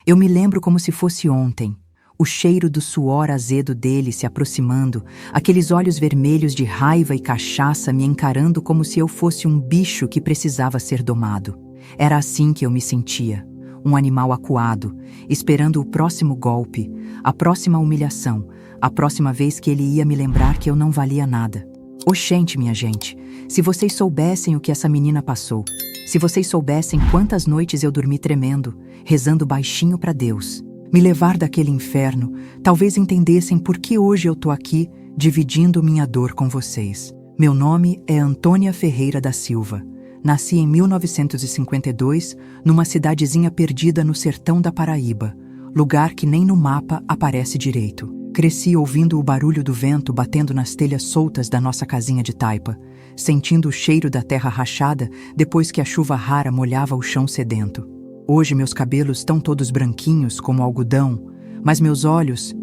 Eu me lembro como se fosse ontem. O cheiro do suor azedo dele se aproximando, aqueles olhos vermelhos de raiva e cachaça me encarando como se eu fosse um bicho que precisava ser domado. Era assim que eu me sentia, um animal acuado, esperando o próximo golpe, a próxima humilhação, a próxima vez que ele ia me lembrar que eu não valia nada. Oxente, minha gente, se vocês soubessem o que essa menina passou, se vocês soubessem quantas noites eu dormi tremendo, rezando baixinho para Deus me levar daquele inferno, talvez entendessem por que hoje eu tô aqui, dividindo minha dor com vocês. Meu nome é Antônia Ferreira da Silva. Nasci em 1952, numa cidadezinha perdida no sertão da Paraíba, lugar que nem no mapa aparece direito. Cresci ouvindo o barulho do vento batendo nas telhas soltas da nossa casinha de taipa, sentindo o cheiro da terra rachada depois que a chuva rara molhava o chão sedento. Hoje meus cabelos estão todos branquinhos como algodão, mas meus olhos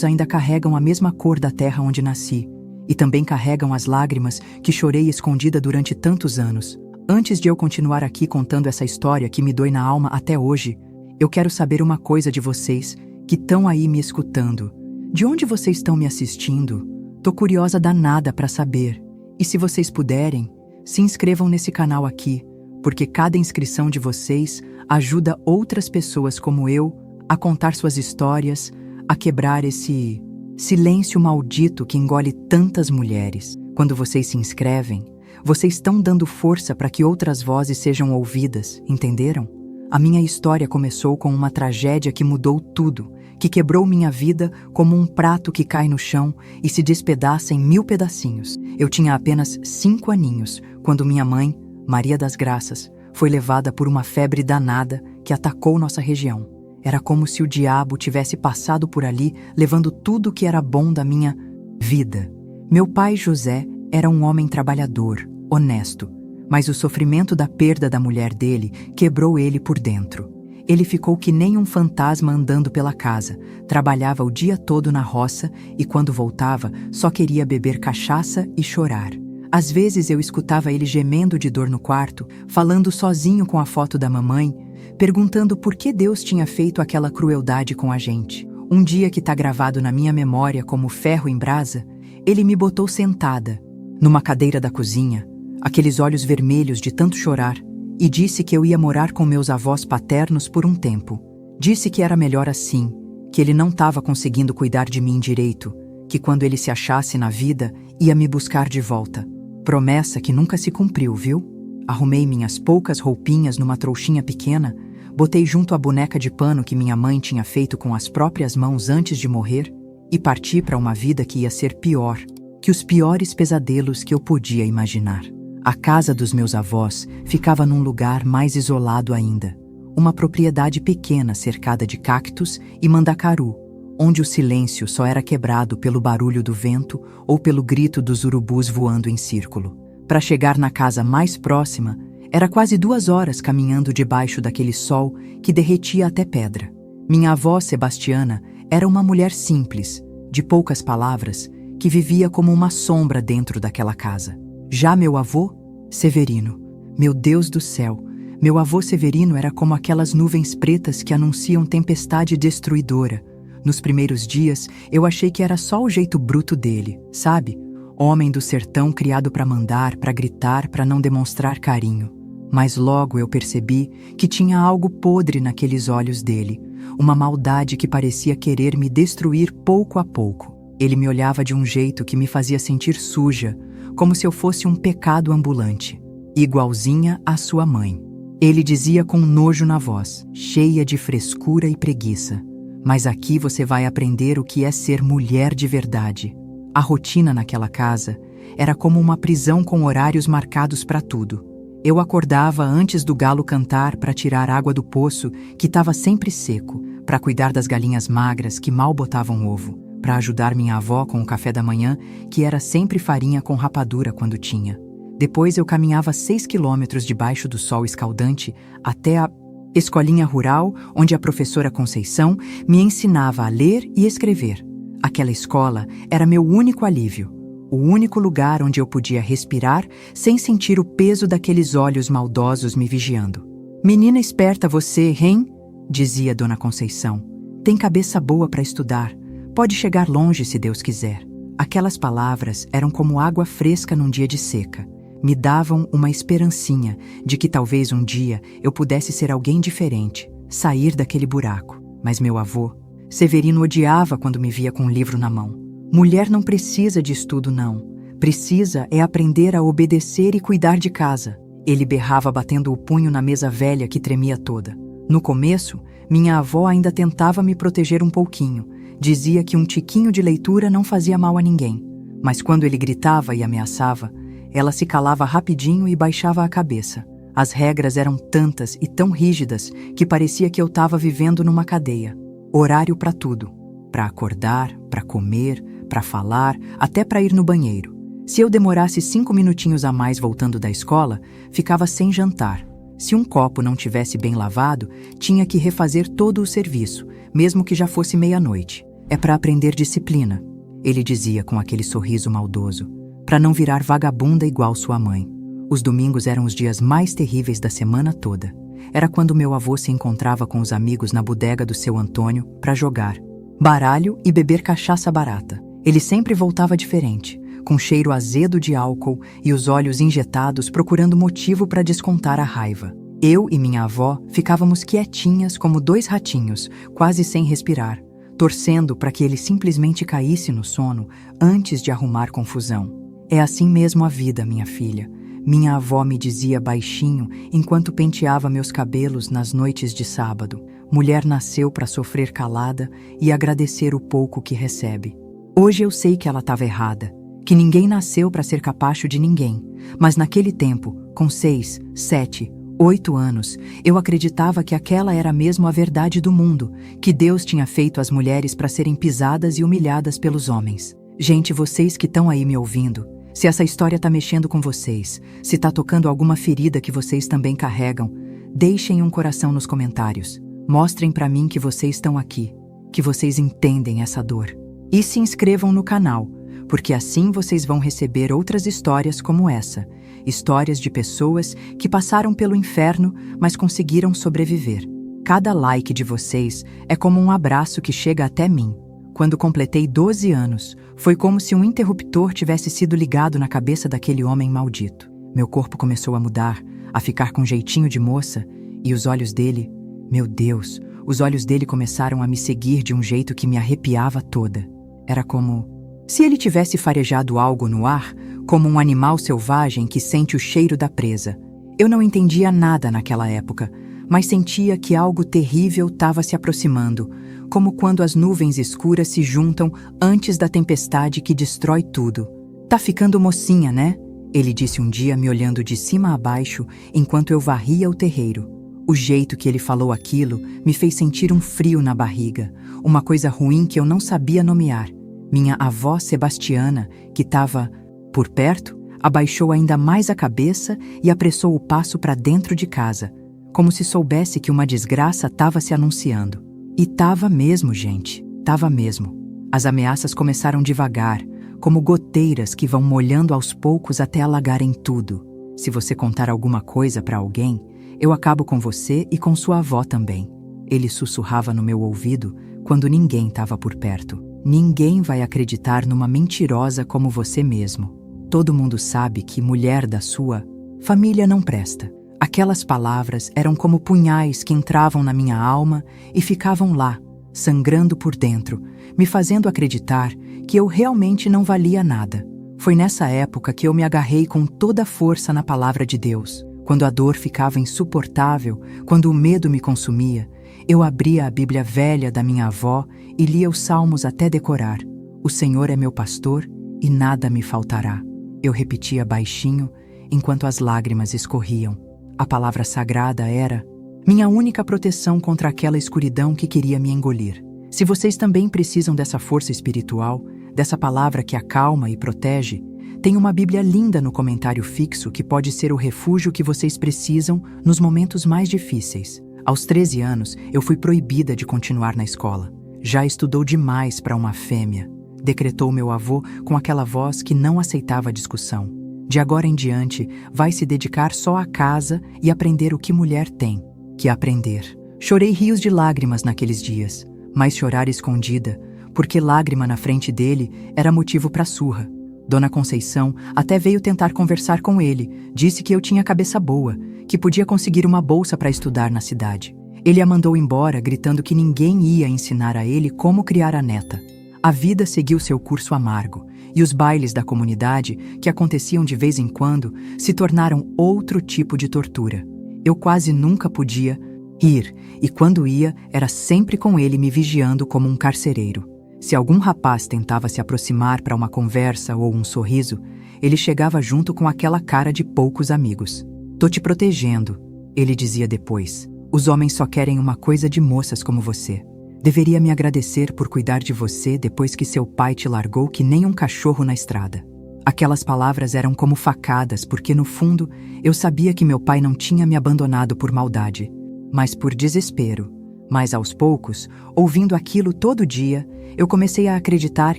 ainda carregam a mesma cor da terra onde nasci, e também carregam as lágrimas que chorei escondida durante tantos anos. Antes de eu continuar aqui contando essa história que me dói na alma até hoje, eu quero saber uma coisa de vocês que estão aí me escutando. De onde vocês estão me assistindo? Tô curiosa danada para saber. E se vocês puderem, se inscrevam nesse canal aqui, porque cada inscrição de vocês ajuda outras pessoas como eu a contar suas histórias, a quebrar esse silêncio maldito que engole tantas mulheres. Quando vocês se inscrevem, vocês estão dando força para que outras vozes sejam ouvidas, entenderam? A minha história começou com uma tragédia que mudou tudo, que quebrou minha vida como um prato que cai no chão e se despedaça em 1000 pedacinhos. Eu tinha apenas 5 aninhos quando minha mãe, Maria das Graças, foi levada por uma febre danada que atacou nossa região. Era como se o diabo tivesse passado por ali, levando tudo que era bom da minha vida. Meu pai, José, era um homem trabalhador, honesto, mas o sofrimento da perda da mulher dele quebrou ele por dentro. Ele ficou que nem um fantasma andando pela casa, trabalhava o dia todo na roça e quando voltava só queria beber cachaça e chorar. Às vezes eu escutava ele gemendo de dor no quarto, falando sozinho com a foto da mamãe, perguntando por que Deus tinha feito aquela crueldade com a gente. Um dia que tá gravado na minha memória como ferro em brasa, ele me botou sentada, numa cadeira da cozinha, aqueles olhos vermelhos de tanto chorar, e disse que eu ia morar com meus avós paternos por um tempo. Disse que era melhor assim, que ele não estava conseguindo cuidar de mim direito, que quando ele se achasse na vida, ia me buscar de volta. Promessa que nunca se cumpriu, viu? Arrumei minhas poucas roupinhas numa trouxinha pequena, botei junto a boneca de pano que minha mãe tinha feito com as próprias mãos antes de morrer e parti para uma vida que ia ser pior que os piores pesadelos que eu podia imaginar. A casa dos meus avós ficava num lugar mais isolado ainda, uma propriedade pequena cercada de cactos e mandacaru, onde o silêncio só era quebrado pelo barulho do vento ou pelo grito dos urubus voando em círculo. Para chegar na casa mais próxima, era quase 2 horas caminhando debaixo daquele sol que derretia até pedra. Minha avó, Sebastiana, era uma mulher simples, de poucas palavras, que vivia como uma sombra dentro daquela casa. Já meu avô, Severino, meu Deus do céu, meu avô Severino era como aquelas nuvens pretas que anunciam tempestade destruidora. Nos primeiros dias, eu achei que era só o jeito bruto dele, sabe? Homem do sertão criado para mandar, para gritar, para não demonstrar carinho. Mas logo eu percebi que tinha algo podre naqueles olhos dele, uma maldade que parecia querer me destruir pouco a pouco. Ele me olhava de um jeito que me fazia sentir suja, como se eu fosse um pecado ambulante, igualzinha à sua mãe. Ele dizia com nojo na voz, cheia de frescura e preguiça: "Mas aqui você vai aprender o que é ser mulher de verdade." A rotina naquela casa era como uma prisão com horários marcados para tudo. Eu acordava antes do galo cantar para tirar água do poço, que estava sempre seco, para cuidar das galinhas magras que mal botavam ovo, para ajudar minha avó com o café da manhã, que era sempre farinha com rapadura quando tinha. Depois eu caminhava 6 quilômetros debaixo do sol escaldante até a escolinha rural, onde a professora Conceição me ensinava a ler e escrever. Aquela escola era meu único alívio, o único lugar onde eu podia respirar sem sentir o peso daqueles olhos maldosos me vigiando. "Menina esperta você, hein?" dizia Dona Conceição. Tem cabeça boa para estudar. Pode chegar longe se Deus quiser. Aquelas palavras eram como água fresca num dia de seca. Me davam uma esperancinha de que talvez um dia eu pudesse ser alguém diferente, sair daquele buraco. Mas meu avô, Severino, odiava quando me via com um livro na mão. Mulher não precisa de estudo, não. Precisa é aprender a obedecer e cuidar de casa. Ele berrava batendo o punho na mesa velha que tremia toda. No começo, minha avó ainda tentava me proteger um pouquinho. Dizia que um tiquinho de leitura não fazia mal a ninguém. Mas quando ele gritava e ameaçava, ela se calava rapidinho e baixava a cabeça. As regras eram tantas e tão rígidas que parecia que eu estava vivendo numa cadeia. Horário para tudo. Para acordar, para comer, para falar, até para ir no banheiro. Se eu demorasse 5 minutinhos a mais voltando da escola, ficava sem jantar. Se um copo não tivesse bem lavado, tinha que refazer todo o serviço, mesmo que já fosse meia-noite. É para aprender disciplina, ele dizia com aquele sorriso maldoso, para não virar vagabunda igual sua mãe. Os domingos eram os dias mais terríveis da semana toda. Era quando meu avô se encontrava com os amigos na bodega do seu Antônio para jogar baralho e beber cachaça barata. Ele sempre voltava diferente, com cheiro azedo de álcool e os olhos injetados procurando motivo para descontar a raiva. Eu e minha avó ficávamos quietinhas como 2 ratinhos, quase sem respirar, torcendo para que ele simplesmente caísse no sono antes de arrumar confusão. É assim mesmo a vida, minha filha. Minha avó me dizia baixinho enquanto penteava meus cabelos nas noites de sábado. Mulher nasceu para sofrer calada e agradecer o pouco que recebe. Hoje eu sei que ela estava errada, que ninguém nasceu para ser capacho de ninguém. Mas naquele tempo, com 6, 7, 8 anos, eu acreditava que aquela era mesmo a verdade do mundo, que Deus tinha feito as mulheres para serem pisadas e humilhadas pelos homens. Gente, vocês que estão aí me ouvindo, se essa história tá mexendo com vocês, se tá tocando alguma ferida que vocês também carregam, deixem um coração nos comentários. Mostrem pra mim que vocês estão aqui, que vocês entendem essa dor. E se inscrevam no canal, porque assim vocês vão receber outras histórias como essa. Histórias de pessoas que passaram pelo inferno, mas conseguiram sobreviver. Cada like de vocês é como um abraço que chega até mim. Quando completei 12 anos, foi como se um interruptor tivesse sido ligado na cabeça daquele homem maldito. Meu corpo começou a mudar, a ficar com jeitinho de moça, e os olhos dele, meu Deus, os olhos dele começaram a me seguir de um jeito que me arrepiava toda. Era como se ele tivesse farejado algo no ar, como um animal selvagem que sente o cheiro da presa. Eu não entendia nada naquela época, mas sentia que algo terrível estava se aproximando, como quando as nuvens escuras se juntam antes da tempestade que destrói tudo. Tá ficando mocinha, né? Ele disse um dia me olhando de cima a baixo enquanto eu varria o terreiro. O jeito que ele falou aquilo me fez sentir um frio na barriga, uma coisa ruim que eu não sabia nomear. Minha avó Sebastiana, que estava por perto, abaixou ainda mais a cabeça e apressou o passo para dentro de casa, como se soubesse que uma desgraça estava se anunciando. E tava mesmo, gente, tava mesmo. As ameaças começaram devagar, como goteiras que vão molhando aos poucos até alagarem tudo. Se você contar alguma coisa para alguém, eu acabo com você e com sua avó também. Ele sussurrava no meu ouvido quando ninguém estava por perto. Ninguém vai acreditar numa mentirosa como você mesmo. Todo mundo sabe que mulher da sua família não presta. Aquelas palavras eram como punhais que entravam na minha alma e ficavam lá, sangrando por dentro, me fazendo acreditar que eu realmente não valia nada. Foi nessa época que eu me agarrei com toda a força na palavra de Deus. Quando a dor ficava insuportável, quando o medo me consumia, eu abria a Bíblia velha da minha avó e lia os salmos até decorar. O Senhor é meu pastor e nada me faltará. Eu repetia baixinho enquanto as lágrimas escorriam. A palavra sagrada era minha única proteção contra aquela escuridão que queria me engolir. Se vocês também precisam dessa força espiritual, dessa palavra que acalma e protege, tem uma Bíblia linda no comentário fixo que pode ser o refúgio que vocês precisam nos momentos mais difíceis. Aos 13 anos, eu fui proibida de continuar na escola. Já estudou demais para uma fêmea, decretou meu avô com aquela voz que não aceitava discussão. De agora em diante, vai se dedicar só à casa e aprender o que mulher tem que aprender. Chorei rios de lágrimas naqueles dias, mas chorar escondida, porque lágrima na frente dele era motivo para surra. Dona Conceição até veio tentar conversar com ele, disse que eu tinha cabeça boa, que podia conseguir uma bolsa para estudar na cidade. Ele a mandou embora, gritando que ninguém ia ensinar a ele como criar a neta. A vida seguiu seu curso amargo, e os bailes da comunidade, que aconteciam de vez em quando, se tornaram outro tipo de tortura. Eu quase nunca podia ir, e quando ia, era sempre com ele me vigiando como um carcereiro. Se algum rapaz tentava se aproximar para uma conversa ou um sorriso, ele chegava junto com aquela cara de poucos amigos. "Tô te protegendo", ele dizia depois. "Os homens só querem uma coisa de moças como você. Deveria me agradecer por cuidar de você depois que seu pai te largou que nem um cachorro na estrada." Aquelas palavras eram como facadas, porque no fundo eu sabia que meu pai não tinha me abandonado por maldade, mas por desespero. Mas aos poucos, ouvindo aquilo todo dia, eu comecei a acreditar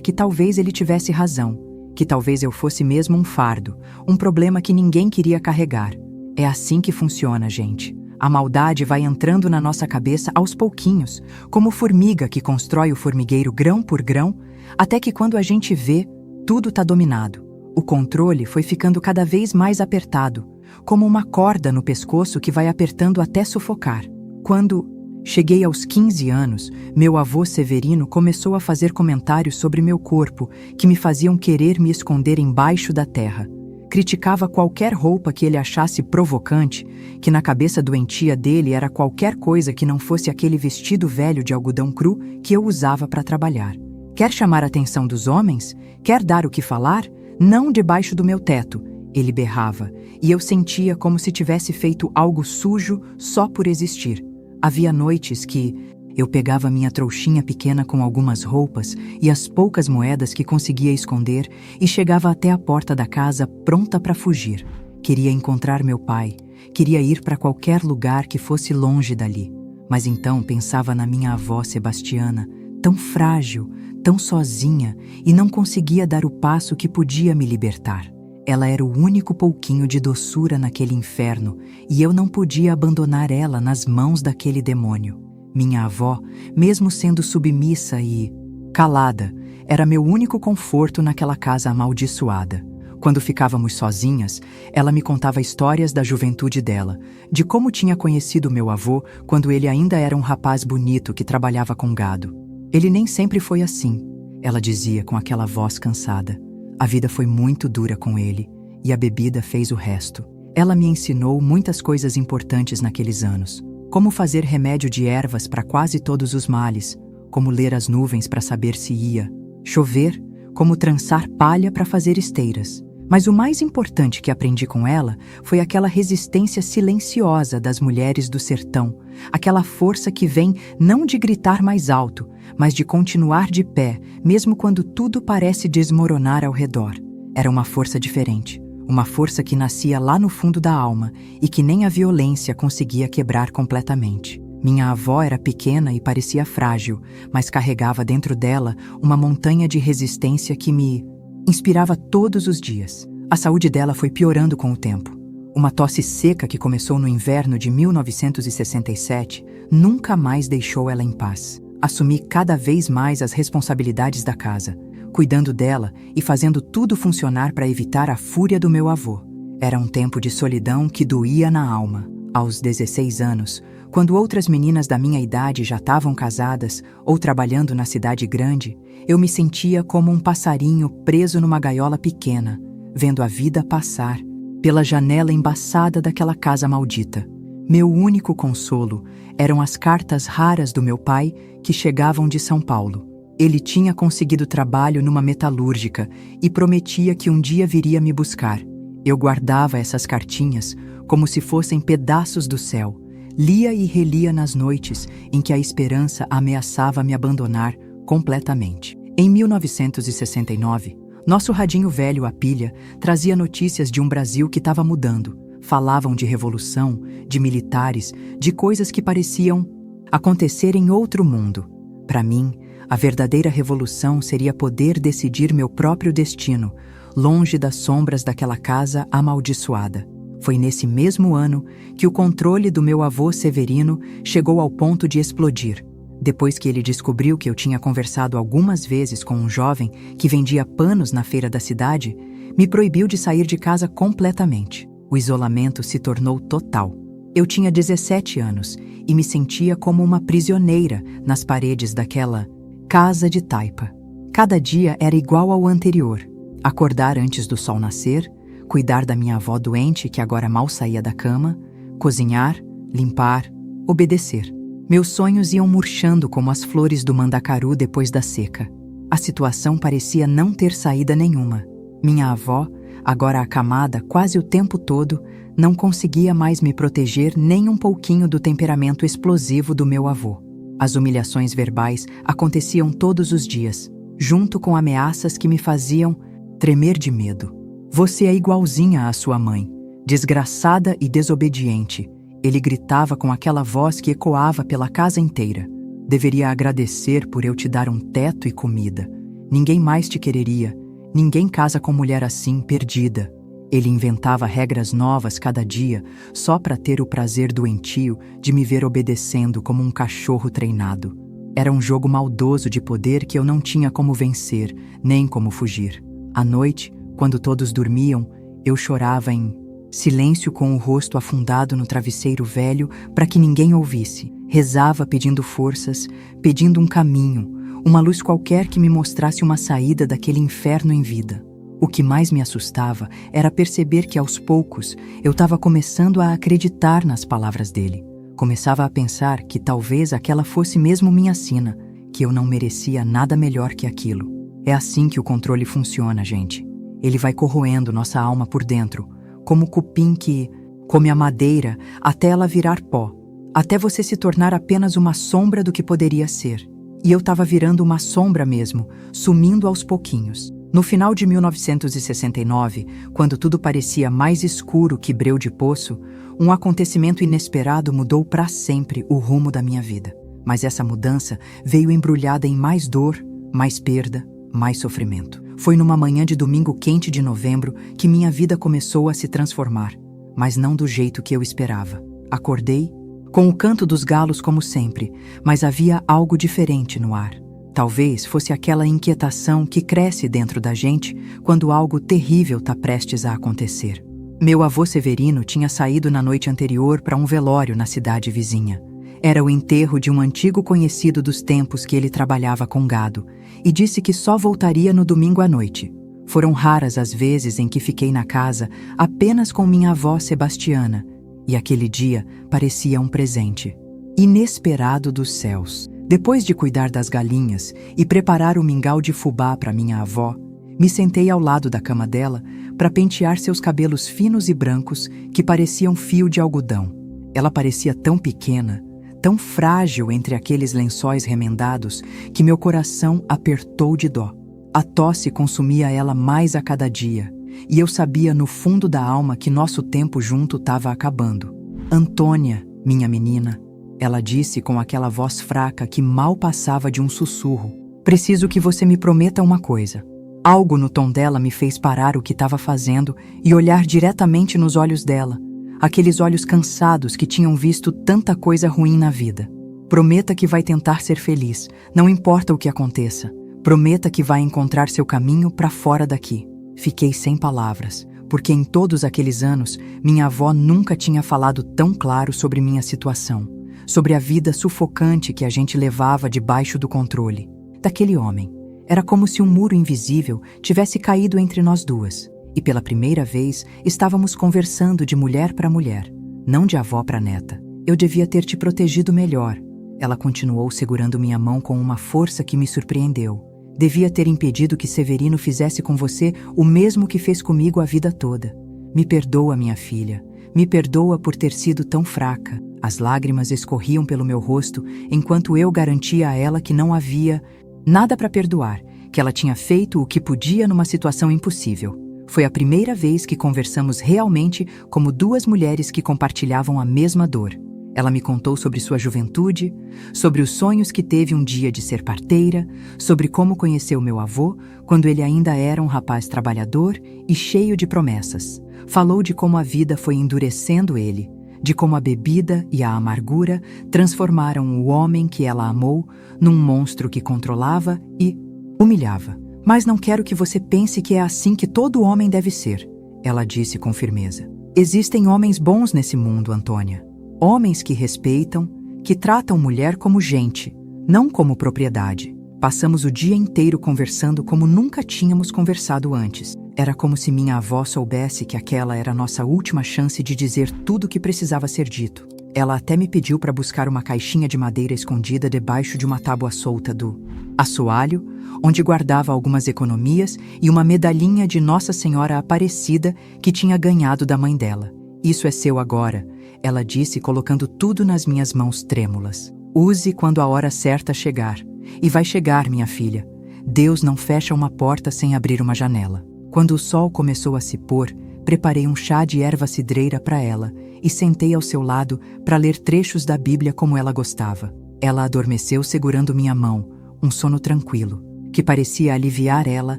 que talvez ele tivesse razão, que talvez eu fosse mesmo um fardo, um problema que ninguém queria carregar. É assim que funciona, gente. A maldade vai entrando na nossa cabeça aos pouquinhos, como formiga que constrói o formigueiro grão por grão, até que quando a gente vê, tudo está dominado. O controle foi ficando cada vez mais apertado, como uma corda no pescoço que vai apertando até sufocar. Quando cheguei aos 15 anos, meu avô Severino começou a fazer comentários sobre meu corpo que me faziam querer me esconder embaixo da terra. Criticava qualquer roupa que ele achasse provocante, que na cabeça doentia dele era qualquer coisa que não fosse aquele vestido velho de algodão cru que eu usava para trabalhar. "Quer chamar a atenção dos homens? Quer dar o que falar? Não debaixo do meu teto", ele berrava, e eu sentia como se tivesse feito algo sujo só por existir. Havia noites que eu pegava minha trouxinha pequena com algumas roupas e as poucas moedas que conseguia esconder e chegava até a porta da casa pronta para fugir. Queria encontrar meu pai, queria ir para qualquer lugar que fosse longe dali. Mas então pensava na minha avó Sebastiana, tão frágil, tão sozinha, e não conseguia dar o passo que podia me libertar. Ela era o único pouquinho de doçura naquele inferno, e eu não podia abandonar ela nas mãos daquele demônio. Minha avó, mesmo sendo submissa e calada, era meu único conforto naquela casa amaldiçoada. Quando ficávamos sozinhas, ela me contava histórias da juventude dela, de como tinha conhecido meu avô quando ele ainda era um rapaz bonito que trabalhava com gado. "Ele nem sempre foi assim", ela dizia com aquela voz cansada. "A vida foi muito dura com ele, e a bebida fez o resto." Ela me ensinou muitas coisas importantes naqueles anos. Como fazer remédio de ervas para quase todos os males, como ler as nuvens para saber se ia chover, como trançar palha para fazer esteiras. Mas o mais importante que aprendi com ela foi aquela resistência silenciosa das mulheres do sertão, aquela força que vem não de gritar mais alto, mas de continuar de pé, mesmo quando tudo parece desmoronar ao redor. Era uma força diferente, uma força que nascia lá no fundo da alma e que nem a violência conseguia quebrar completamente. Minha avó era pequena e parecia frágil, mas carregava dentro dela uma montanha de resistência que me inspirava todos os dias. A saúde dela foi piorando com o tempo. Uma tosse seca que começou no inverno de 1967 nunca mais deixou ela em paz. Assumi cada vez mais as responsabilidades da casa, cuidando dela e fazendo tudo funcionar para evitar a fúria do meu avô. Era um tempo de solidão que doía na alma. Aos 16 anos, quando outras meninas da minha idade já estavam casadas ou trabalhando na cidade grande, eu me sentia como um passarinho preso numa gaiola pequena, vendo a vida passar pela janela embaçada daquela casa maldita. Meu único consolo eram as cartas raras do meu pai que chegavam de São Paulo. Ele tinha conseguido trabalho numa metalúrgica e prometia que um dia viria me buscar. Eu guardava essas cartinhas como se fossem pedaços do céu. Lia e relia nas noites em que a esperança ameaçava me abandonar completamente. Em 1969, nosso radinho velho a pilha trazia notícias de um Brasil que estava mudando. Falavam de revolução, de militares, de coisas que pareciam acontecer em outro mundo. Para mim, a verdadeira revolução seria poder decidir meu próprio destino, longe das sombras daquela casa amaldiçoada. Foi nesse mesmo ano que o controle do meu avô Severino chegou ao ponto de explodir, depois que ele descobriu que eu tinha conversado algumas vezes com um jovem que vendia panos na feira da cidade. Me proibiu de sair de casa completamente. O isolamento se tornou total. Eu tinha 17 anos e me sentia como uma prisioneira nas paredes daquela casa de taipa. Cada dia era igual ao anterior. Acordar antes do sol nascer, cuidar da minha avó doente que agora mal saía da cama, cozinhar, limpar, obedecer. Meus sonhos iam murchando como as flores do mandacaru depois da seca. A situação parecia não ter saída nenhuma. Minha avó, agora acamada quase o tempo todo, não conseguia mais me proteger nem um pouquinho do temperamento explosivo do meu avô. As humilhações verbais aconteciam todos os dias, junto com ameaças que me faziam tremer de medo. Você é igualzinha à sua mãe, desgraçada e desobediente. Ele gritava com aquela voz que ecoava pela casa inteira. Deveria agradecer por eu te dar um teto e comida. Ninguém mais te quereria. Ninguém casa com mulher assim, perdida. Ele inventava regras novas cada dia, só para ter o prazer doentio de me ver obedecendo como um cachorro treinado. Era um jogo maldoso de poder que eu não tinha como vencer, nem como fugir. À noite, quando todos dormiam, eu chorava em silêncio com o rosto afundado no travesseiro velho para que ninguém ouvisse. Rezava pedindo forças, pedindo um caminho, uma luz qualquer que me mostrasse uma saída daquele inferno em vida. O que mais me assustava era perceber que aos poucos eu estava começando a acreditar nas palavras dele. Começava a pensar que talvez aquela fosse mesmo minha sina, que eu não merecia nada melhor que aquilo. É assim que o controle funciona, gente. Ele vai corroendo nossa alma por dentro, como o cupim que come a madeira até ela virar pó, até você se tornar apenas uma sombra do que poderia ser. E eu estava virando uma sombra mesmo, sumindo aos pouquinhos. No final de 1969, quando tudo parecia mais escuro que breu de poço, um acontecimento inesperado mudou para sempre o rumo da minha vida. Mas essa mudança veio embrulhada em mais dor, mais perda, mais sofrimento. Foi numa manhã de domingo quente de novembro que minha vida começou a se transformar, mas não do jeito que eu esperava. Acordei com o canto dos galos como sempre, mas havia algo diferente no ar. Talvez fosse aquela inquietação que cresce dentro da gente quando algo terrível está prestes a acontecer. Meu avô Severino tinha saído na noite anterior para um velório na cidade vizinha. Era o enterro de um antigo conhecido dos tempos que ele trabalhava com gado, e disse que só voltaria no domingo à noite. Foram raras as vezes em que fiquei na casa apenas com minha avó Sebastiana, e aquele dia parecia um presente inesperado dos céus. Depois de cuidar das galinhas e preparar o mingau de fubá para minha avó, me sentei ao lado da cama dela para pentear seus cabelos finos e brancos que pareciam fio de algodão. Ela parecia tão pequena, tão frágil entre aqueles lençóis remendados, que meu coração apertou de dó. A tosse consumia ela mais a cada dia, e eu sabia no fundo da alma que nosso tempo junto estava acabando. Antônia, minha menina, ela disse com aquela voz fraca que mal passava de um sussurro. Preciso que você me prometa uma coisa. Algo no tom dela me fez parar o que estava fazendo e olhar diretamente nos olhos dela. Aqueles olhos cansados que tinham visto tanta coisa ruim na vida. Prometa que vai tentar ser feliz, não importa o que aconteça. Prometa que vai encontrar seu caminho para fora daqui. Fiquei sem palavras, porque em todos aqueles anos, minha avó nunca tinha falado tão claro sobre minha situação, sobre a vida sufocante que a gente levava debaixo do controle daquele homem. Era como se um muro invisível tivesse caído entre nós duas. E pela primeira vez, estávamos conversando de mulher para mulher, não de avó para neta. Eu devia ter te protegido melhor. Ela continuou segurando minha mão com uma força que me surpreendeu. Devia ter impedido que Severino fizesse com você o mesmo que fez comigo a vida toda. Me perdoa, minha filha. Me perdoa por ter sido tão fraca. As lágrimas escorriam pelo meu rosto, enquanto eu garantia a ela que não havia nada para perdoar, que ela tinha feito o que podia numa situação impossível. Foi a primeira vez que conversamos realmente como duas mulheres que compartilhavam a mesma dor. Ela me contou sobre sua juventude, sobre os sonhos que teve um dia de ser parteira, sobre como conheceu meu avô quando ele ainda era um rapaz trabalhador e cheio de promessas. Falou de como a vida foi endurecendo ele, de como a bebida e a amargura transformaram o homem que ela amou num monstro que controlava e humilhava. Mas não quero que você pense que é assim que todo homem deve ser, ela disse com firmeza. Existem homens bons nesse mundo, Antônia. Homens que respeitam, que tratam mulher como gente, não como propriedade. Passamos o dia inteiro conversando como nunca tínhamos conversado antes. Era como se minha avó soubesse que aquela era a nossa última chance de dizer tudo o que precisava ser dito. Ela até me pediu para buscar uma caixinha de madeira escondida debaixo de uma tábua solta do assoalho, onde guardava algumas economias e uma medalhinha de Nossa Senhora Aparecida que tinha ganhado da mãe dela. Isso é seu agora, ela disse, colocando tudo nas minhas mãos trêmulas. Use quando a hora certa chegar. E vai chegar, minha filha. Deus não fecha uma porta sem abrir uma janela. Quando o sol começou a se pôr, preparei um chá de erva cidreira para ela e sentei ao seu lado para ler trechos da Bíblia como ela gostava. Ela adormeceu segurando minha mão, um sono tranquilo, que parecia aliviar ela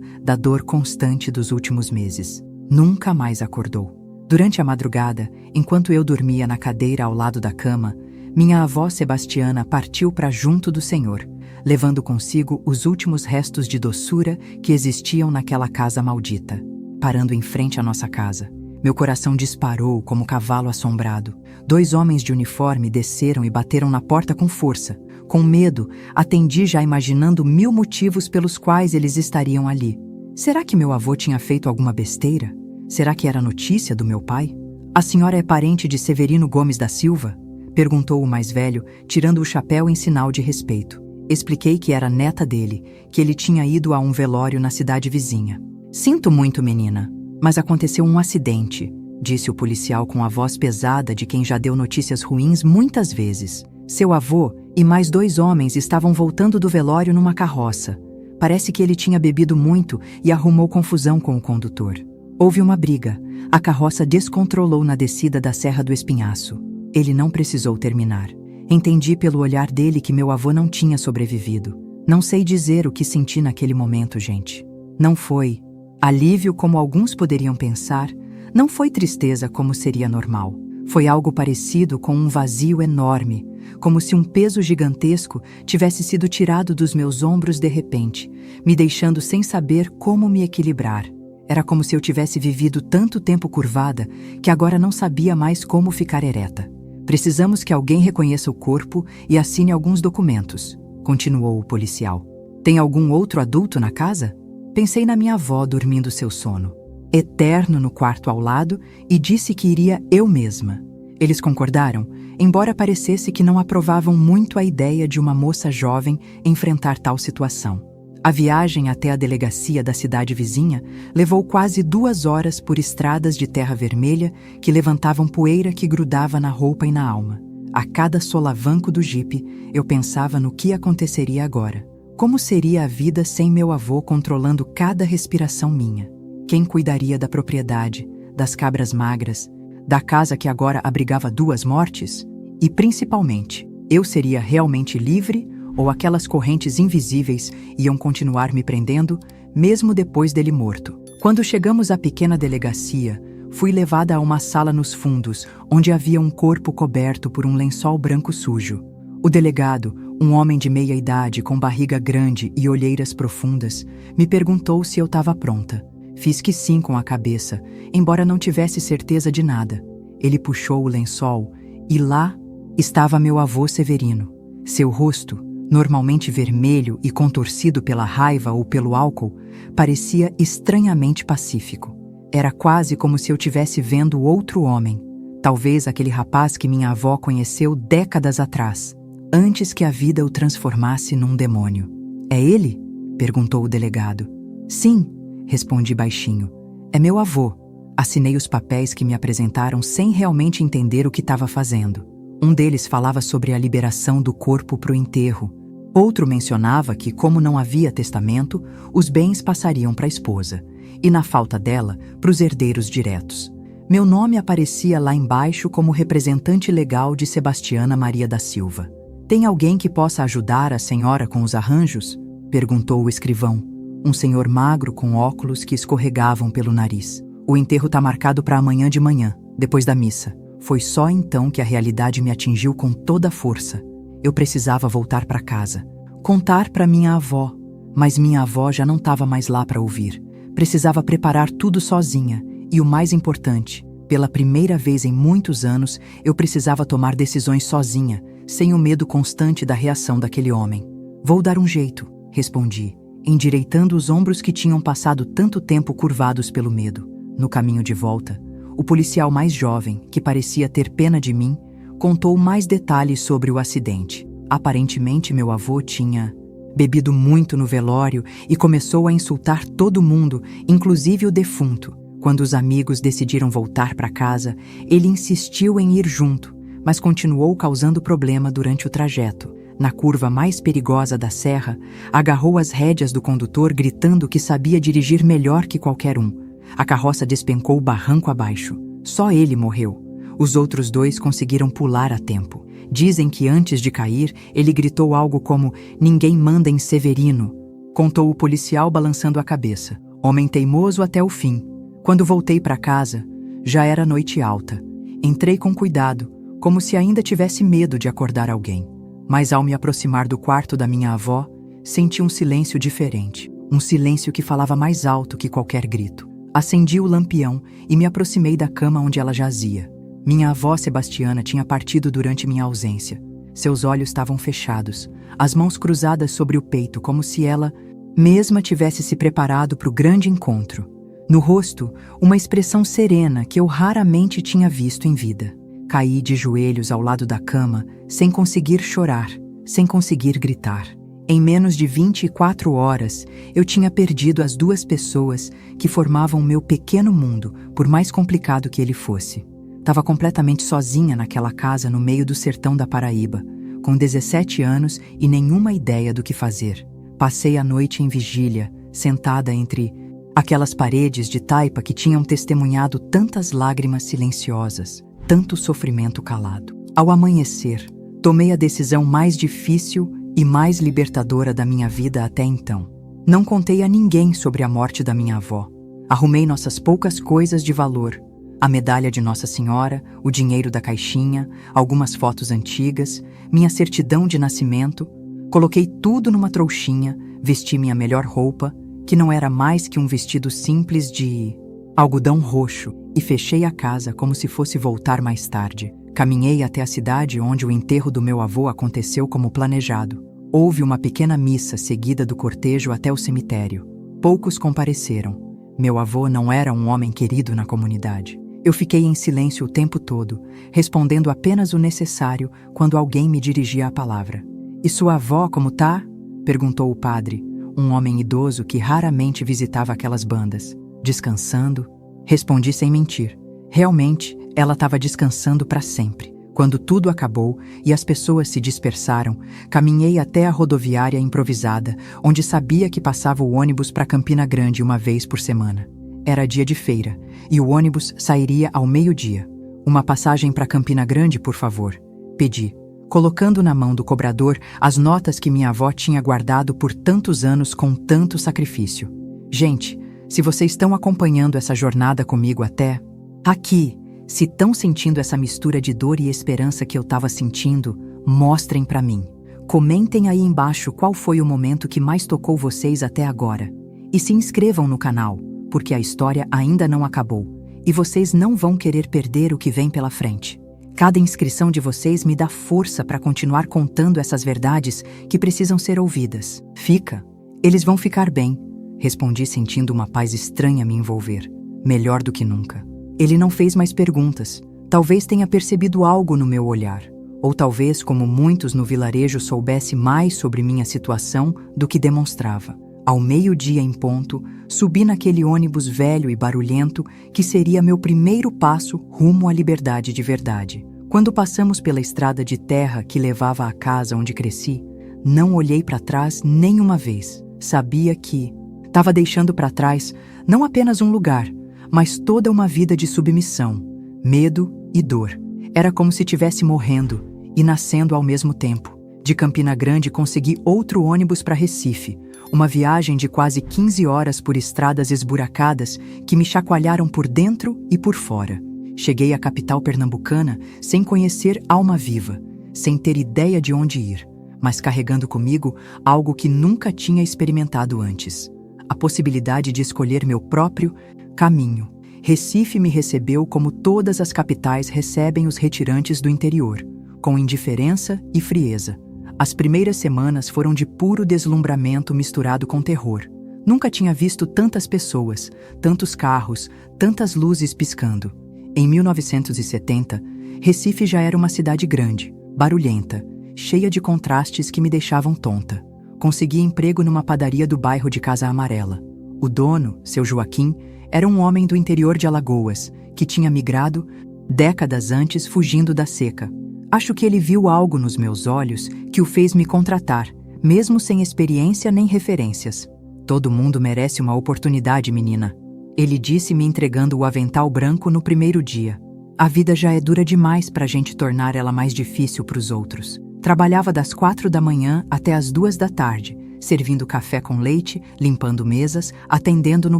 da dor constante dos últimos meses. Nunca mais acordou. Durante a madrugada, enquanto eu dormia na cadeira ao lado da cama, minha avó Sebastiana partiu para junto do Senhor, levando consigo os últimos restos de doçura que existiam naquela casa maldita. Parando em frente à nossa casa, meu coração disparou como cavalo assombrado. 2 homens de uniforme desceram e bateram na porta com força. Com medo, atendi já imaginando 1000 motivos pelos quais eles estariam ali. Será que meu avô tinha feito alguma besteira? Será que era notícia do meu pai? A senhora é parente de Severino Gomes da Silva? Perguntou o mais velho, tirando o chapéu em sinal de respeito. Expliquei que era neta dele, que ele tinha ido a um velório na cidade vizinha. Sinto muito, menina, mas aconteceu um acidente, disse o policial com a voz pesada de quem já deu notícias ruins muitas vezes. Seu avô e mais 2 homens estavam voltando do velório numa carroça. Parece que ele tinha bebido muito e arrumou confusão com o condutor. Houve uma briga. A carroça descontrolou na descida da Serra do Espinhaço. Ele não precisou terminar. Entendi pelo olhar dele que meu avô não tinha sobrevivido. Não sei dizer o que senti naquele momento, gente. Não foi alívio como alguns poderiam pensar. Não foi tristeza como seria normal. Foi algo parecido com um vazio enorme, como se um peso gigantesco tivesse sido tirado dos meus ombros de repente, me deixando sem saber como me equilibrar. Era como se eu tivesse vivido tanto tempo curvada que agora não sabia mais como ficar ereta. Precisamos que alguém reconheça o corpo e assine alguns documentos, continuou o policial. Tem algum outro adulto na casa? Pensei na minha avó dormindo seu sono eterno no quarto ao lado e disse que iria eu mesma. Eles concordaram, embora parecesse que não aprovavam muito a ideia de uma moça jovem enfrentar tal situação. A viagem até a delegacia da cidade vizinha levou quase 2 horas por estradas de terra vermelha que levantavam poeira que grudava na roupa e na alma. A cada solavanco do jipe, eu pensava no que aconteceria agora. Como seria a vida sem meu avô controlando cada respiração minha? Quem cuidaria da propriedade, das cabras magras, da casa que agora abrigava 2 mortes? E, principalmente, eu seria realmente livre ou aquelas correntes invisíveis iam continuar me prendendo, mesmo depois dele morto? Quando chegamos à pequena delegacia, fui levada a uma sala nos fundos, onde havia um corpo coberto por um lençol branco sujo. O delegado, um homem de meia idade com barriga grande e olheiras profundas, me perguntou se eu estava pronta. Fiz que sim com a cabeça, embora não tivesse certeza de nada. Ele puxou o lençol e lá estava meu avô Severino. Seu rosto, normalmente vermelho e contorcido pela raiva ou pelo álcool, parecia estranhamente pacífico. Era quase como se eu estivesse vendo outro homem, talvez aquele rapaz que minha avó conheceu décadas atrás, antes que a vida o transformasse num demônio. É ele? Perguntou o delegado. Sim, respondi baixinho. É meu avô. Assinei os papéis que me apresentaram sem realmente entender o que estava fazendo. Um deles falava sobre a liberação do corpo para o enterro. Outro mencionava que, como não havia testamento, os bens passariam para a esposa, e na falta dela, para os herdeiros diretos. Meu nome aparecia lá embaixo como representante legal de Sebastiana Maria da Silva. Tem alguém que possa ajudar a senhora com os arranjos? Perguntou o escrivão, um senhor magro com óculos que escorregavam pelo nariz. O enterro tá marcado para amanhã de manhã, depois da missa. Foi só então que a realidade me atingiu com toda a força. Eu precisava voltar para casa, contar para minha avó, mas minha avó já não estava mais lá para ouvir. Precisava preparar tudo sozinha e, o mais importante, pela primeira vez em muitos anos, eu precisava tomar decisões sozinha, sem o medo constante da reação daquele homem. Vou dar um jeito, respondi, endireitando os ombros que tinham passado tanto tempo curvados pelo medo. No caminho de volta, o policial mais jovem, que parecia ter pena de mim, contou mais detalhes sobre o acidente. Aparentemente, meu avô tinha bebido muito no velório e começou a insultar todo mundo, inclusive o defunto. Quando os amigos decidiram voltar para casa, ele insistiu em ir junto, mas continuou causando problema durante o trajeto. Na curva mais perigosa da serra, agarrou as rédeas do condutor gritando que sabia dirigir melhor que qualquer um. A carroça despencou barranco abaixo. Só ele morreu. Os outros dois conseguiram pular a tempo. Dizem que antes de cair, ele gritou algo como "Ninguém manda em Severino", contou o policial balançando a cabeça. Homem teimoso até o fim. Quando voltei para casa, já era noite alta. Entrei com cuidado, como se ainda tivesse medo de acordar alguém. Mas ao me aproximar do quarto da minha avó, senti um silêncio diferente. Um silêncio que falava mais alto que qualquer grito. Acendi o lampião e me aproximei da cama onde ela jazia. Minha avó Sebastiana tinha partido durante minha ausência. Seus olhos estavam fechados, as mãos cruzadas sobre o peito, como se ela mesma tivesse se preparado para o grande encontro. No rosto, uma expressão serena que eu raramente tinha visto em vida. Caí de joelhos ao lado da cama, sem conseguir chorar, sem conseguir gritar. Em menos de 24 horas, eu tinha perdido as duas pessoas que formavam meu pequeno mundo, por mais complicado que ele fosse. Estava completamente sozinha naquela casa no meio do sertão da Paraíba, com 17 anos e nenhuma ideia do que fazer. Passei a noite em vigília, sentada entre aquelas paredes de taipa que tinham testemunhado tantas lágrimas silenciosas, tanto sofrimento calado. Ao amanhecer, tomei a decisão mais difícil e mais libertadora da minha vida até então. Não contei a ninguém sobre a morte da minha avó. Arrumei nossas poucas coisas de valor, a medalha de Nossa Senhora, o dinheiro da caixinha, algumas fotos antigas, minha certidão de nascimento, coloquei tudo numa trouxinha, vesti minha melhor roupa, que não era mais que um vestido simples de algodão roxo, e fechei a casa como se fosse voltar mais tarde. Caminhei até a cidade onde o enterro do meu avô aconteceu como planejado. Houve uma pequena missa seguida do cortejo até o cemitério. Poucos compareceram. Meu avô não era um homem querido na comunidade. Eu fiquei em silêncio o tempo todo, respondendo apenas o necessário quando alguém me dirigia a palavra. "E sua avó como tá?" perguntou o padre, um homem idoso que raramente visitava aquelas bandas. "Descansando?" Respondi sem mentir. Realmente, ela estava descansando para sempre. Quando tudo acabou e as pessoas se dispersaram, caminhei até a rodoviária improvisada, onde sabia que passava o ônibus para Campina Grande uma vez por semana. Era dia de feira, e o ônibus sairia ao meio-dia. "Uma passagem para Campina Grande, por favor", pedi, colocando na mão do cobrador as notas que minha avó tinha guardado por tantos anos com tanto sacrifício. "Gente, se vocês estão acompanhando essa jornada comigo até aqui, se estão sentindo essa mistura de dor e esperança que eu estava sentindo, mostrem para mim. Comentem aí embaixo qual foi o momento que mais tocou vocês até agora. E se inscrevam no canal, porque a história ainda não acabou, e vocês não vão querer perder o que vem pela frente. Cada inscrição de vocês me dá força para continuar contando essas verdades que precisam ser ouvidas. Fica. Eles vão ficar bem", respondi sentindo uma paz estranha me envolver. Melhor do que nunca. Ele não fez mais perguntas. Talvez tenha percebido algo no meu olhar. Ou talvez, como muitos no vilarejo, soubesse mais sobre minha situação do que demonstrava. Ao meio-dia em ponto, subi naquele ônibus velho e barulhento que seria meu primeiro passo rumo à liberdade de verdade. Quando passamos pela estrada de terra que levava à casa onde cresci, não olhei para trás nenhuma vez. Sabia que estava deixando para trás não apenas um lugar, mas toda uma vida de submissão, medo e dor. Era como se estivesse morrendo e nascendo ao mesmo tempo. De Campina Grande consegui outro ônibus para Recife, uma viagem de quase 15 horas por estradas esburacadas que me chacoalharam por dentro e por fora. Cheguei à capital pernambucana sem conhecer alma viva, sem ter ideia de onde ir, mas carregando comigo algo que nunca tinha experimentado antes: a possibilidade de escolher meu próprio caminho. Recife me recebeu como todas as capitais recebem os retirantes do interior, com indiferença e frieza. As primeiras semanas foram de puro deslumbramento misturado com terror. Nunca tinha visto tantas pessoas, tantos carros, tantas luzes piscando. Em 1970, Recife já era uma cidade grande, barulhenta, cheia de contrastes que me deixavam tonta. Consegui emprego numa padaria do bairro de Casa Amarela. O dono, seu Joaquim, era um homem do interior de Alagoas, que tinha migrado décadas antes fugindo da seca. Acho que ele viu algo nos meus olhos que o fez me contratar, mesmo sem experiência nem referências. Todo mundo merece uma oportunidade, menina. Ele disse, me entregando o avental branco no primeiro dia. A vida já é dura demais para a gente tornar ela mais difícil para os outros. Trabalhava das 4 da manhã até as 2 da tarde, servindo café com leite, limpando mesas, atendendo no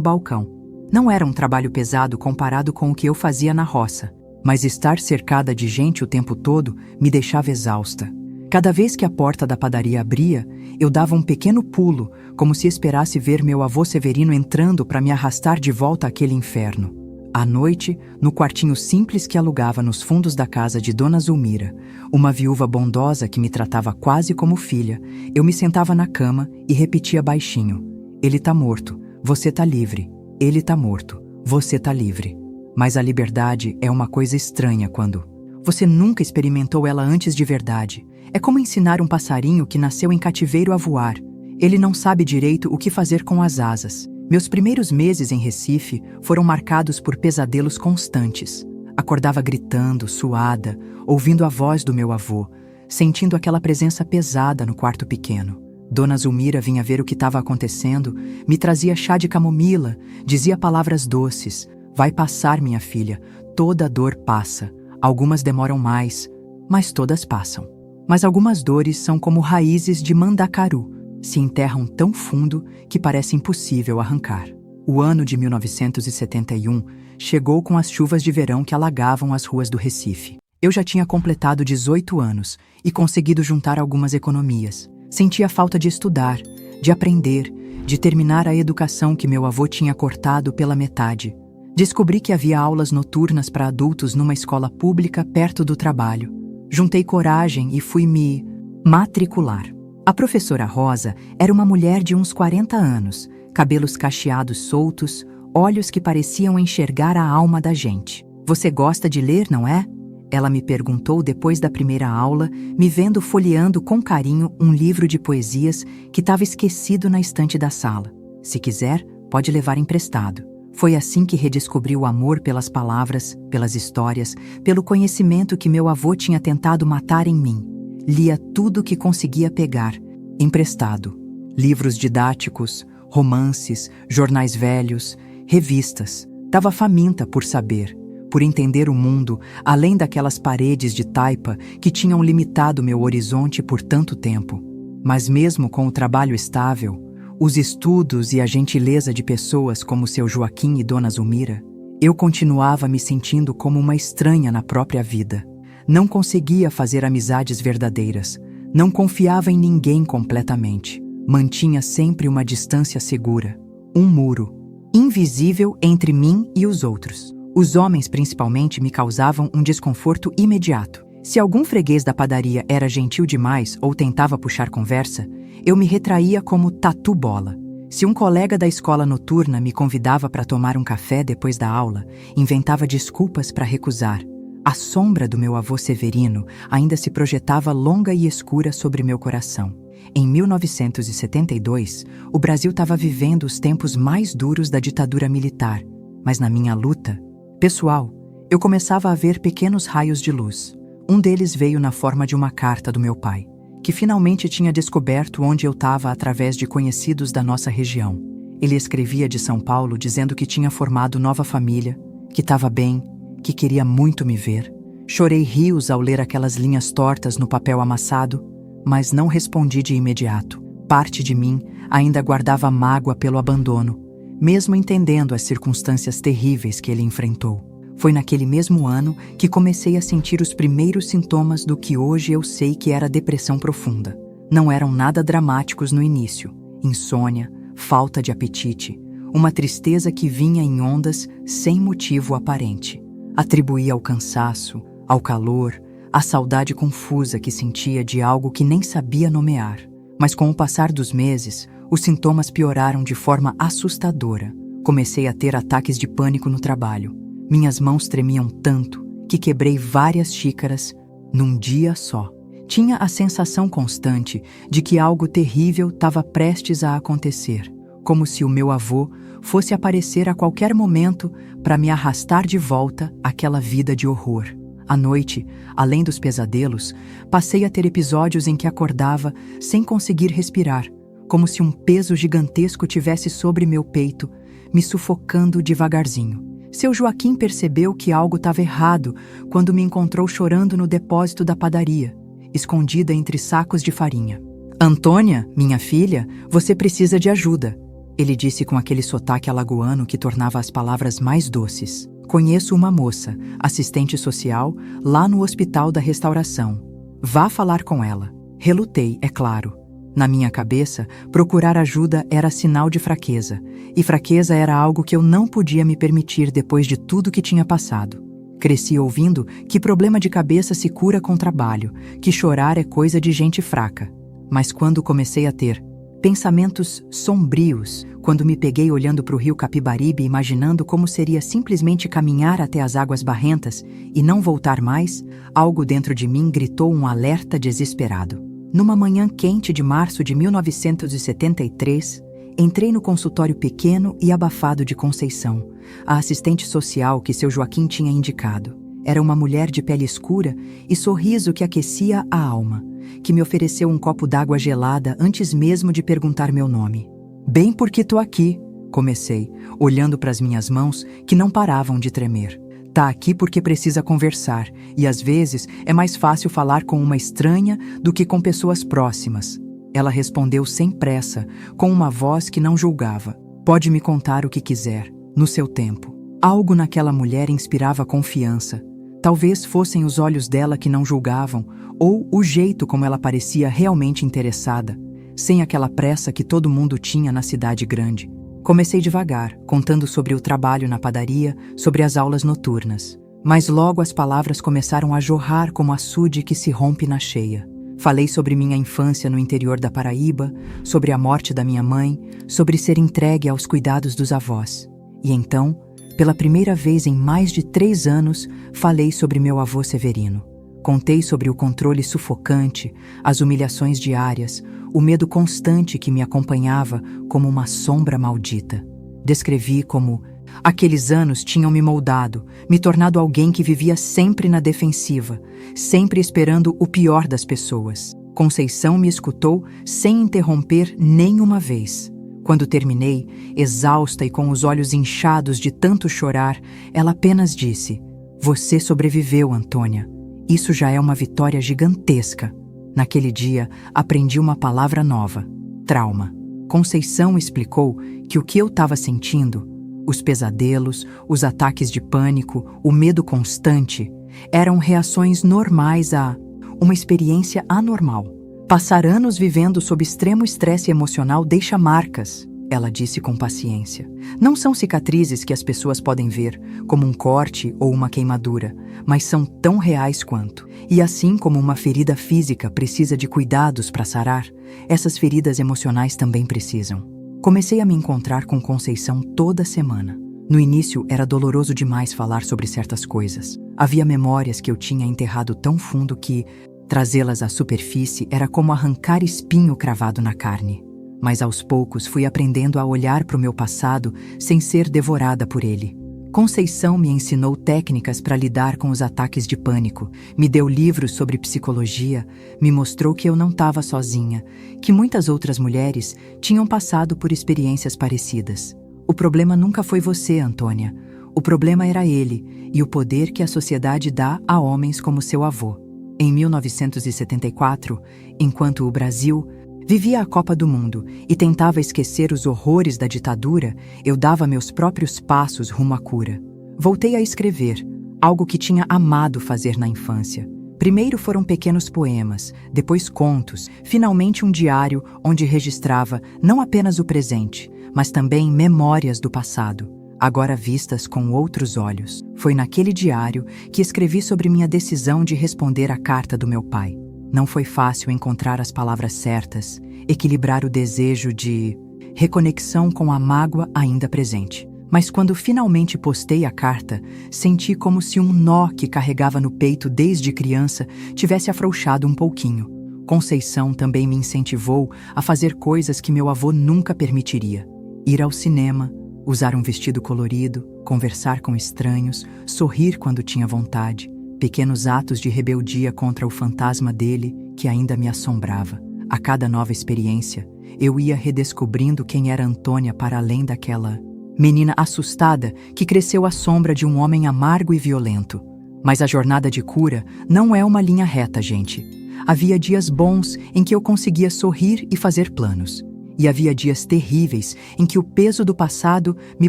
balcão. Não era um trabalho pesado comparado com o que eu fazia na roça, mas estar cercada de gente o tempo todo me deixava exausta. Cada vez que a porta da padaria abria, eu dava um pequeno pulo, como se esperasse ver meu avô Severino entrando para me arrastar de volta àquele inferno. À noite, no quartinho simples que alugava nos fundos da casa de Dona Zulmira, uma viúva bondosa que me tratava quase como filha, eu me sentava na cama e repetia baixinho: "Ele tá morto, você tá livre. Ele tá morto, você tá livre." Mas a liberdade é uma coisa estranha quando você nunca experimentou ela antes de verdade. É como ensinar um passarinho que nasceu em cativeiro a voar. Ele não sabe direito o que fazer com as asas. Meus primeiros meses em Recife foram marcados por pesadelos constantes. Acordava gritando, suada, ouvindo a voz do meu avô, sentindo aquela presença pesada no quarto pequeno. Dona Zulmira vinha ver o que estava acontecendo, me trazia chá de camomila, dizia palavras doces: "Vai passar, minha filha, toda dor passa. Algumas demoram mais, mas todas passam." Mas algumas dores são como raízes de mandacaru, se enterram tão fundo que parece impossível arrancar. O ano de 1971 chegou com as chuvas de verão que alagavam as ruas do Recife. Eu já tinha completado 18 anos e conseguido juntar algumas economias. Sentia falta de estudar, de aprender, de terminar a educação que meu avô tinha cortado pela metade. Descobri que havia aulas noturnas para adultos numa escola pública perto do trabalho. Juntei coragem e fui me matricular. A professora Rosa era uma mulher de uns 40 anos, cabelos cacheados soltos, olhos que pareciam enxergar a alma da gente. "Você gosta de ler, não é?" Ela me perguntou depois da primeira aula, me vendo folheando com carinho um livro de poesias que estava esquecido na estante da sala. "Se quiser, pode levar emprestado." Foi assim que redescobri o amor pelas palavras, pelas histórias, pelo conhecimento que meu avô tinha tentado matar em mim. Lia tudo o que conseguia pegar, emprestado. Livros didáticos, romances, jornais velhos, revistas. Estava faminta por saber, por entender o mundo além daquelas paredes de taipa que tinham limitado meu horizonte por tanto tempo. Mas mesmo com o trabalho estável, os estudos e a gentileza de pessoas como seu Joaquim e Dona Zulmira, eu continuava me sentindo como uma estranha na própria vida. Não conseguia fazer amizades verdadeiras, não confiava em ninguém completamente. Mantinha sempre uma distância segura, um muro, invisível entre mim e os outros. Os homens principalmente me causavam um desconforto imediato. Se algum freguês da padaria era gentil demais ou tentava puxar conversa, eu me retraía como tatu-bola. Se um colega da escola noturna me convidava para tomar um café depois da aula, inventava desculpas para recusar. A sombra do meu avô Severino ainda se projetava longa e escura sobre meu coração. Em 1972, o Brasil estava vivendo os tempos mais duros da ditadura militar, mas na minha luta pessoal, eu começava a ver pequenos raios de luz. Um deles veio na forma de uma carta do meu pai, que finalmente tinha descoberto onde eu estava através de conhecidos da nossa região. Ele escrevia de São Paulo dizendo que tinha formado nova família, que estava bem, que queria muito me ver. Chorei rios ao ler aquelas linhas tortas no papel amassado, mas não respondi de imediato. Parte de mim ainda guardava mágoa pelo abandono, mesmo entendendo as circunstâncias terríveis que ele enfrentou. Foi naquele mesmo ano que comecei a sentir os primeiros sintomas do que hoje eu sei que era depressão profunda. Não eram nada dramáticos no início: insônia, falta de apetite, uma tristeza que vinha em ondas sem motivo aparente. Atribuía ao cansaço, ao calor, à saudade confusa que sentia de algo que nem sabia nomear. Mas com o passar dos meses, os sintomas pioraram de forma assustadora. Comecei a ter ataques de pânico no trabalho. Minhas mãos tremiam tanto que quebrei várias xícaras num dia só. Tinha a sensação constante de que algo terrível estava prestes a acontecer, como se o meu avô fosse aparecer a qualquer momento para me arrastar de volta àquela vida de horror. À noite, além dos pesadelos, passei a ter episódios em que acordava sem conseguir respirar, como se um peso gigantesco tivesse sobre meu peito, me sufocando devagarzinho. Seu Joaquim percebeu que algo estava errado quando me encontrou chorando no depósito da padaria, escondida entre sacos de farinha. "Antônia, minha filha, você precisa de ajuda", ele disse com aquele sotaque alagoano que tornava as palavras mais doces. "Conheço uma moça, assistente social, lá no Hospital da Restauração. Vá falar com ela." Relutei, é claro. Na minha cabeça, procurar ajuda era sinal de fraqueza, e fraqueza era algo que eu não podia me permitir depois de tudo que tinha passado. Cresci ouvindo que problema de cabeça se cura com trabalho, que chorar é coisa de gente fraca. Mas quando comecei a ter pensamentos sombrios, quando me peguei olhando para o rio Capibaribe imaginando como seria simplesmente caminhar até as águas barrentas e não voltar mais, algo dentro de mim gritou um alerta desesperado. Numa manhã quente de março de 1973, entrei no consultório pequeno e abafado de Conceição, a assistente social que seu Joaquim tinha indicado. Era uma mulher de pele escura e sorriso que aquecia a alma, que me ofereceu um copo d'água gelada antes mesmo de perguntar meu nome. "Bem porque tô aqui", comecei, olhando para as minhas mãos que não paravam de tremer. "Tá aqui porque precisa conversar, e às vezes é mais fácil falar com uma estranha do que com pessoas próximas." Ela respondeu sem pressa, com uma voz que não julgava. "Pode me contar o que quiser, no seu tempo." Algo naquela mulher inspirava confiança. Talvez fossem os olhos dela que não julgavam, ou o jeito como ela parecia realmente interessada, sem aquela pressa que todo mundo tinha na cidade grande. Comecei devagar, contando sobre o trabalho na padaria, sobre as aulas noturnas. Mas logo as palavras começaram a jorrar como açude que se rompe na cheia. Falei sobre minha infância no interior da Paraíba, sobre a morte da minha mãe, sobre ser entregue aos cuidados dos avós. E então, pela primeira vez em mais de 3 anos, falei sobre meu avô Severino. Contei sobre o controle sufocante, as humilhações diárias, o medo constante que me acompanhava como uma sombra maldita. Descrevi como aqueles anos tinham me moldado, me tornado alguém que vivia sempre na defensiva, sempre esperando o pior das pessoas. Conceição me escutou sem interromper nenhuma vez. Quando terminei, exausta e com os olhos inchados de tanto chorar, ela apenas disse: "Você sobreviveu, Antônia. Isso já é uma vitória gigantesca." Naquele dia, aprendi uma palavra nova: trauma. Conceição explicou que o que eu estava sentindo, os pesadelos, os ataques de pânico, o medo constante, eram reações normais a uma experiência anormal. "Passar anos vivendo sob extremo estresse emocional deixa marcas", ela disse com paciência. "Não são cicatrizes que as pessoas podem ver, como um corte ou uma queimadura, mas são tão reais quanto. E assim como uma ferida física precisa de cuidados para sarar, essas feridas emocionais também precisam." Comecei a me encontrar com Conceição toda semana. No início era doloroso demais falar sobre certas coisas. Havia memórias que eu tinha enterrado tão fundo que trazê-las à superfície era como arrancar espinho cravado na carne. Mas aos poucos fui aprendendo a olhar para o meu passado sem ser devorada por ele. Conceição me ensinou técnicas para lidar com os ataques de pânico, me deu livros sobre psicologia, me mostrou que eu não estava sozinha, que muitas outras mulheres tinham passado por experiências parecidas. O problema nunca foi você, Antônia. O problema era ele e o poder que a sociedade dá a homens como seu avô. Em 1974, enquanto o Brasil vivia a Copa do Mundo e tentava esquecer os horrores da ditadura, eu dava meus próprios passos rumo à cura. Voltei a escrever, algo que tinha amado fazer na infância. Primeiro foram pequenos poemas, depois contos, finalmente um diário onde registrava não apenas o presente, mas também memórias do passado, agora vistas com outros olhos. Foi naquele diário que escrevi sobre minha decisão de responder à carta do meu pai. Não foi fácil encontrar as palavras certas, equilibrar o desejo de reconexão com a mágoa ainda presente. Mas quando finalmente postei a carta, senti como se um nó que carregava no peito desde criança tivesse afrouxado um pouquinho. Conceição também me incentivou a fazer coisas que meu avô nunca permitiria. Ir ao cinema, usar um vestido colorido, conversar com estranhos, sorrir quando tinha vontade. Pequenos atos de rebeldia contra o fantasma dele que ainda me assombrava. A cada nova experiência, eu ia redescobrindo quem era Antônia para além daquela menina assustada que cresceu à sombra de um homem amargo e violento. Mas a jornada de cura não é uma linha reta, gente. Havia dias bons em que eu conseguia sorrir e fazer planos. E havia dias terríveis em que o peso do passado me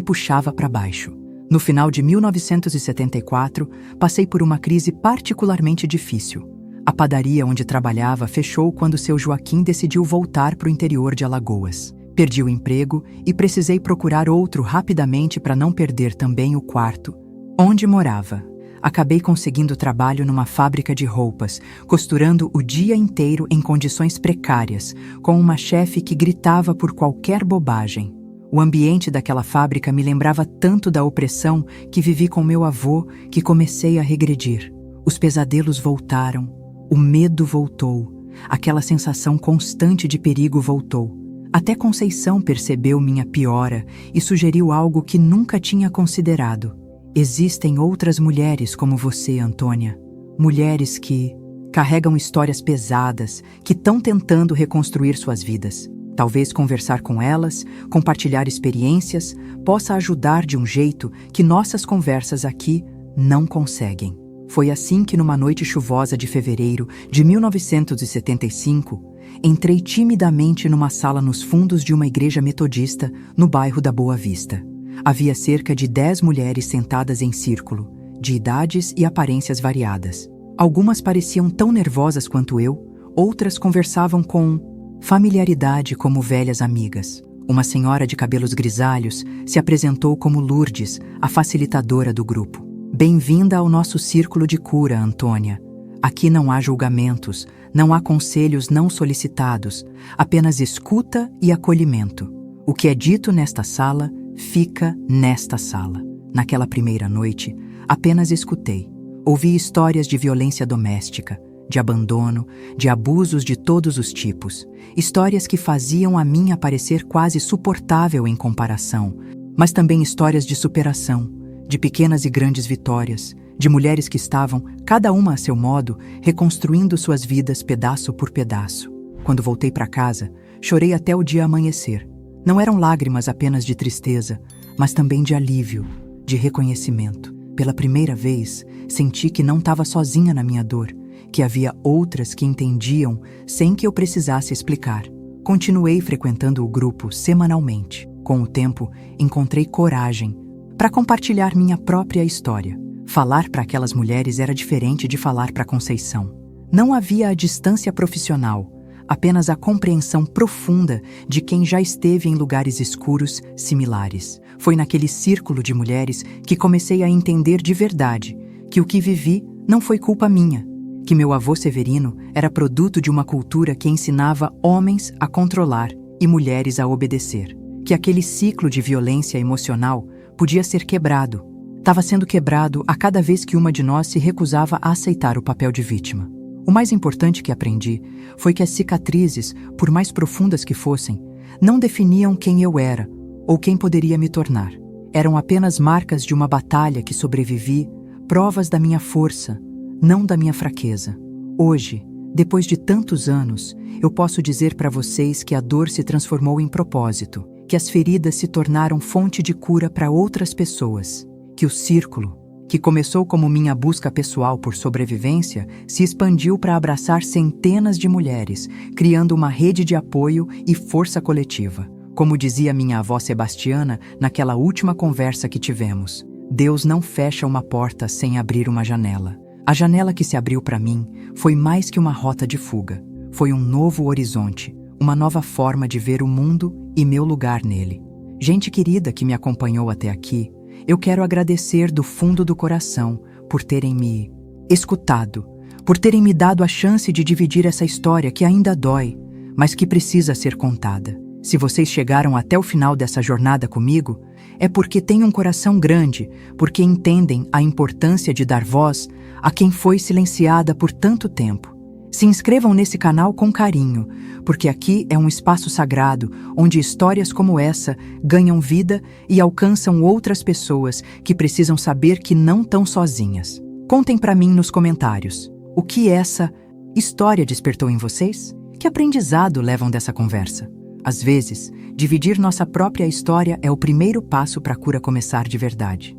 puxava para baixo. No final de 1974, passei por uma crise particularmente difícil. A padaria onde trabalhava fechou quando seu Joaquim decidiu voltar para o interior de Alagoas. Perdi o emprego e precisei procurar outro rapidamente para não perder também o quarto onde morava. Acabei conseguindo trabalho numa fábrica de roupas, costurando o dia inteiro em condições precárias, com uma chefe que gritava por qualquer bobagem. O ambiente daquela fábrica me lembrava tanto da opressão que vivi com meu avô que comecei a regredir. Os pesadelos voltaram, o medo voltou, aquela sensação constante de perigo voltou. Até Conceição percebeu minha piora e sugeriu algo que nunca tinha considerado. Existem outras mulheres como você, Antônia. Mulheres que carregam histórias pesadas, que estão tentando reconstruir suas vidas. Talvez conversar com elas, compartilhar experiências, possa ajudar de um jeito que nossas conversas aqui não conseguem. Foi assim que numa noite chuvosa de fevereiro de 1975, entrei timidamente numa sala nos fundos de uma igreja metodista no bairro da Boa Vista. Havia cerca de 10 mulheres sentadas em círculo, de idades e aparências variadas. Algumas pareciam tão nervosas quanto eu, outras conversavam com familiaridade como velhas amigas. Uma senhora de cabelos grisalhos se apresentou como Lourdes, a facilitadora do grupo. Bem-vinda ao nosso círculo de cura, Antônia. Aqui não há julgamentos, não há conselhos não solicitados, apenas escuta e acolhimento. O que é dito nesta sala, fica nesta sala. Naquela primeira noite, apenas escutei. Ouvi histórias de violência doméstica, de abandono, de abusos de todos os tipos. Histórias que faziam a minha parecer quase suportável em comparação, mas também histórias de superação, de pequenas e grandes vitórias, de mulheres que estavam, cada uma a seu modo, reconstruindo suas vidas pedaço por pedaço. Quando voltei para casa, chorei até o dia amanhecer. Não eram lágrimas apenas de tristeza, mas também de alívio, de reconhecimento. Pela primeira vez, senti que não estava sozinha na minha dor, que havia outras que entendiam sem que eu precisasse explicar. Continuei frequentando o grupo semanalmente. Com o tempo, encontrei coragem para compartilhar minha própria história. Falar para aquelas mulheres era diferente de falar para Conceição. Não havia a distância profissional, apenas a compreensão profunda de quem já esteve em lugares escuros similares. Foi naquele círculo de mulheres que comecei a entender de verdade que o que vivi não foi culpa minha, que meu avô Severino era produto de uma cultura que ensinava homens a controlar e mulheres a obedecer, que aquele ciclo de violência emocional podia ser quebrado. Estava sendo quebrado a cada vez que uma de nós se recusava a aceitar o papel de vítima. O mais importante que aprendi foi que as cicatrizes, por mais profundas que fossem, não definiam quem eu era ou quem poderia me tornar. Eram apenas marcas de uma batalha que sobrevivi, provas da minha força, não da minha fraqueza. Hoje, depois de tantos anos, eu posso dizer para vocês que a dor se transformou em propósito, que as feridas se tornaram fonte de cura para outras pessoas, que o círculo, que começou como minha busca pessoal por sobrevivência, se expandiu para abraçar centenas de mulheres, criando uma rede de apoio e força coletiva. Como dizia minha avó Sebastiana naquela última conversa que tivemos, Deus não fecha uma porta sem abrir uma janela. A janela que se abriu para mim foi mais que uma rota de fuga. Foi um novo horizonte, uma nova forma de ver o mundo e meu lugar nele. Gente querida que me acompanhou até aqui, eu quero agradecer do fundo do coração por terem me escutado, por terem me dado a chance de dividir essa história que ainda dói, mas que precisa ser contada. Se vocês chegaram até o final dessa jornada comigo, é porque têm um coração grande, porque entendem a importância de dar voz a quem foi silenciada por tanto tempo. Se inscrevam nesse canal com carinho, porque aqui é um espaço sagrado onde histórias como essa ganham vida e alcançam outras pessoas que precisam saber que não estão sozinhas. Contem para mim nos comentários o que essa história despertou em vocês? Que aprendizado levam dessa conversa? Às vezes, dividir nossa própria história é o primeiro passo para a cura começar de verdade.